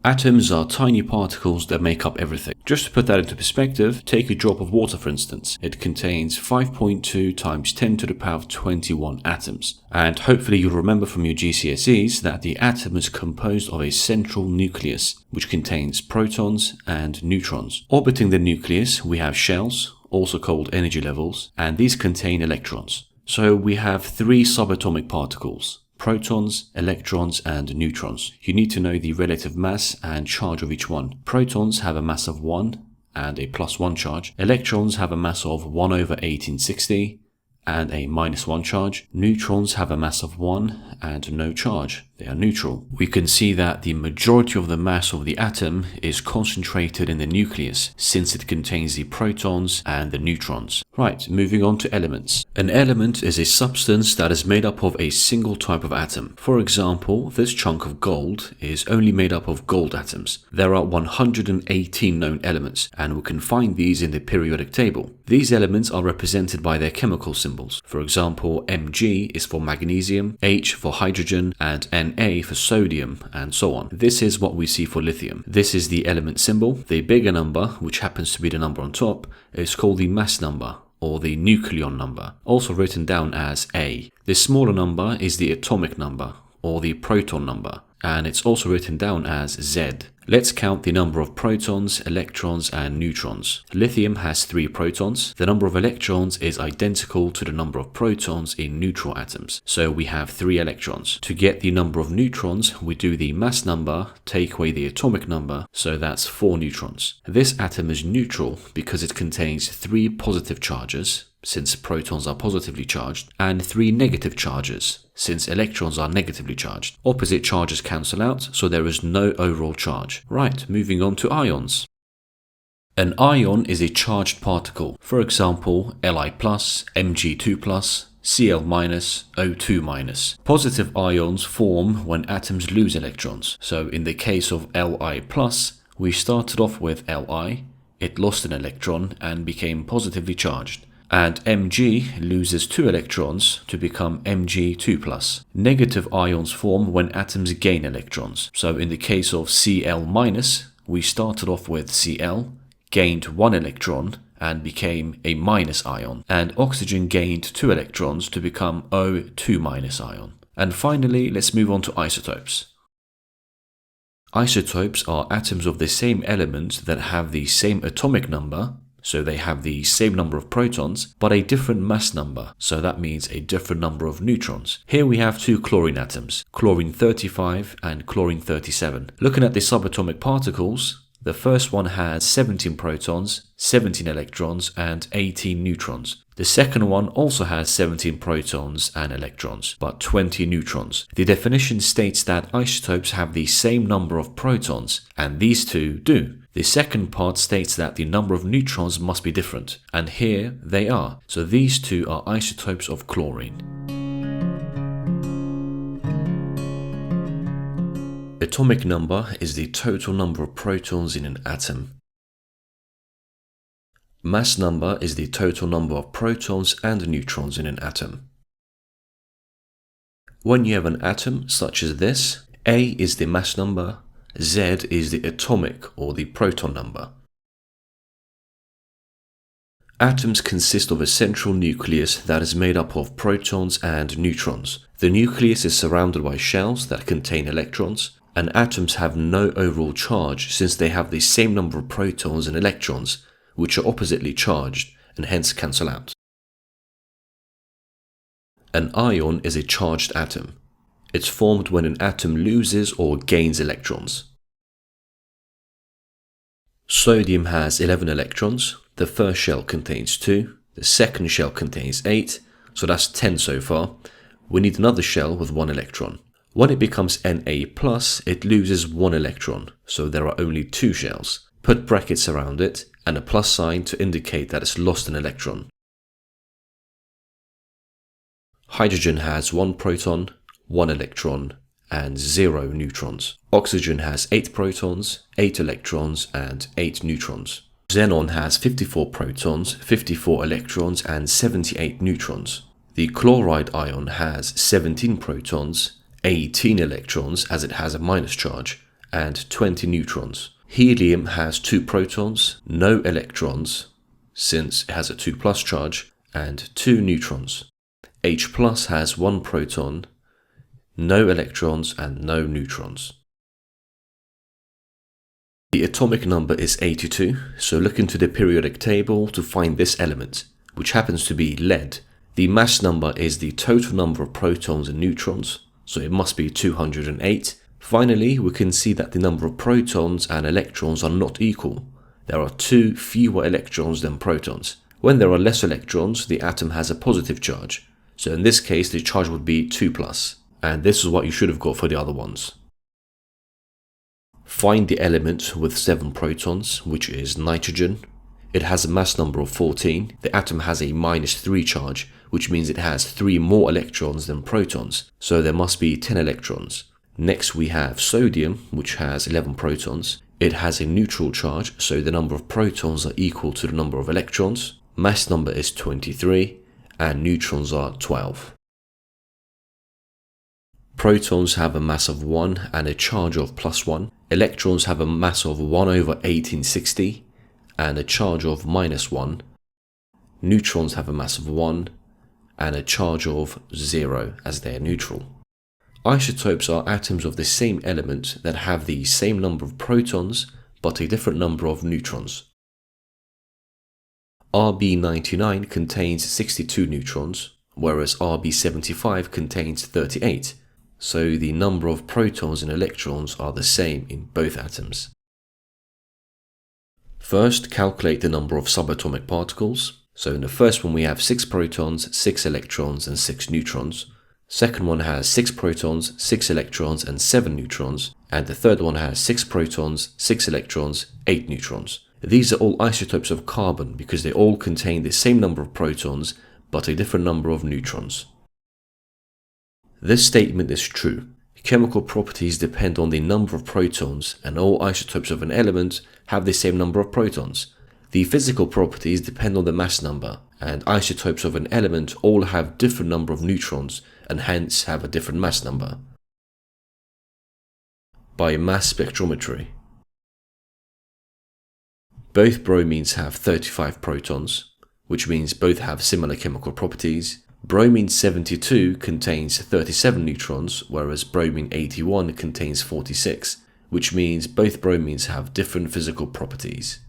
Atoms are tiny particles that make up everything. Just to put that into perspective, take a drop of water for instance. It contains 5.2 times 10 to the power of 21 atoms. And hopefully you'll remember from your GCSEs that the atom is composed of a central nucleus, which contains protons and neutrons. Orbiting the nucleus, we have shells, also called energy levels, and these contain electrons. So we have three subatomic particles: protons, electrons, and neutrons. You need to know the relative mass and charge of each one. Protons have a mass of 1 and a +1 charge. Electrons have a mass of 1 over 1860 and a -1 charge. Neutrons have a mass of 1 and no charge. They are neutral. We can see that the majority of the mass of the atom is concentrated in the nucleus, since it contains the protons and the neutrons. Right, moving on to elements. An element is a substance that is made up of a single type of atom. For example, this chunk of gold is only made up of gold atoms. There are 118 known elements, and we can find these in the periodic table. These elements are represented by their chemical symbols. For example, Mg is for magnesium, H for hydrogen, and Na for sodium, and so on. This is what we see for lithium. This is the element symbol. The bigger number, which happens to be the number on top, is called the mass number, or the nucleon number, also written down as A. The smaller number is the atomic number, or the proton number, and it's also written down as Z. Let's count the number of protons, electrons, and neutrons. Lithium has 3 protons. The number of electrons is identical to the number of protons in neutral atoms, so we have 3 electrons. To get the number of neutrons, we do the mass number, take away the atomic number, so that's 4 neutrons. This atom is neutral because it contains 3 positive charges, since protons are positively charged, and 3 negative charges, since electrons are negatively charged. Opposite charges cancel out, so there is no overall charge. Right, moving on to ions. An ion is a charged particle. For example, Li+, Mg2+, Cl-, O2-. Positive ions form when atoms lose electrons. So in the case of Li+, we started off with Li, it lost an electron and became positively charged. And Mg loses 2 electrons to become Mg2+. Negative ions form when atoms gain electrons. So in the case of Cl-, we started off with Cl, gained 1 electron, and became a minus ion. And oxygen gained 2 electrons to become O2- ion. And finally, let's move on to isotopes. Isotopes are atoms of the same element that have the same atomic number, so they have the same number of protons, but a different mass number, so that means a different number of neutrons. Here we have 2 chlorine atoms, chlorine 35 and chlorine 37. Looking at the subatomic particles, the first one has 17 protons, 17 electrons, and 18 neutrons. The second one also has 17 protons and electrons, but 20 neutrons. The definition states that isotopes have the same number of protons, and these two do. The second part states that the number of neutrons must be different, and here they are. So these two are isotopes of chlorine. Atomic number is the total number of protons in an atom. Mass number is the total number of protons and neutrons in an atom. When you have an atom such as this, A is the mass number, Z is the atomic or the proton number. Atoms consist of a central nucleus that is made up of protons and neutrons. The nucleus is surrounded by shells that contain electrons, and atoms have no overall charge since they have the same number of protons and electrons, which are oppositely charged and hence cancel out. An ion is a charged atom. It's formed when an atom loses or gains electrons. Sodium has 11 electrons. The first shell contains 2, the second shell contains 8, so that's 10 so far. We need another shell with 1 electron. When it becomes Na+, it loses 1 electron, so there are only 2 shells. Put brackets around it and a plus sign to indicate that it's lost an electron. Hydrogen has 1 proton, 1 electron, and 0 neutrons. Oxygen has 8 protons, 8 electrons, and 8 neutrons. Xenon has 54 protons, 54 electrons, and 78 neutrons. The chloride ion has 17 protons, 18 electrons as it has a minus charge, and 20 neutrons. Helium has 2 protons, no electrons, since it has a 2 plus charge, and 2 neutrons. H plus has 1 proton, no electrons and no neutrons. The atomic number is 82, so look into the periodic table to find this element, which happens to be lead. The mass number is the total number of protons and neutrons, so it must be 208. Finally, we can see that the number of protons and electrons are not equal. There are 2 fewer electrons than protons. When there are less electrons, the atom has a positive charge. So in this case, the charge would be 2+. And this is what you should have got for the other ones. Find the element with 7 protons, which is nitrogen. It has a mass number of 14. The atom has a -3 charge, which means it has 3 more electrons than protons. So there must be 10 electrons. Next we have sodium, which has 11 protons. It has a neutral charge, so the number of protons are equal to the number of electrons. Mass number is 23, and neutrons are 12. Protons have a mass of 1 and a charge of +1. Electrons have a mass of 1/1860 and a charge of -1. Neutrons have a mass of 1 and a charge of 0 as they are neutral. Isotopes are atoms of the same element that have the same number of protons but a different number of neutrons. Rb99 contains 62 neutrons, whereas Rb75 contains 38, so the number of protons and electrons are the same in both atoms. First, calculate the number of subatomic particles. So in the first one we have 6 protons, 6 electrons and 6 neutrons. Second one has 6 protons, 6 electrons and 7 neutrons, and the third one has 6 protons, 6 electrons, 8 neutrons. These are all isotopes of carbon because they all contain the same number of protons but a different number of neutrons. This statement is true. Chemical properties depend on the number of protons, and all isotopes of an element have the same number of protons. The physical properties depend on the mass number, and isotopes of an element all have different number of neutrons and hence have a different mass number. By mass spectrometry. Both bromines have 35 protons, which means both have similar chemical properties. Bromine 72 contains 37 neutrons, whereas bromine 81 contains 46, which means both bromines have different physical properties.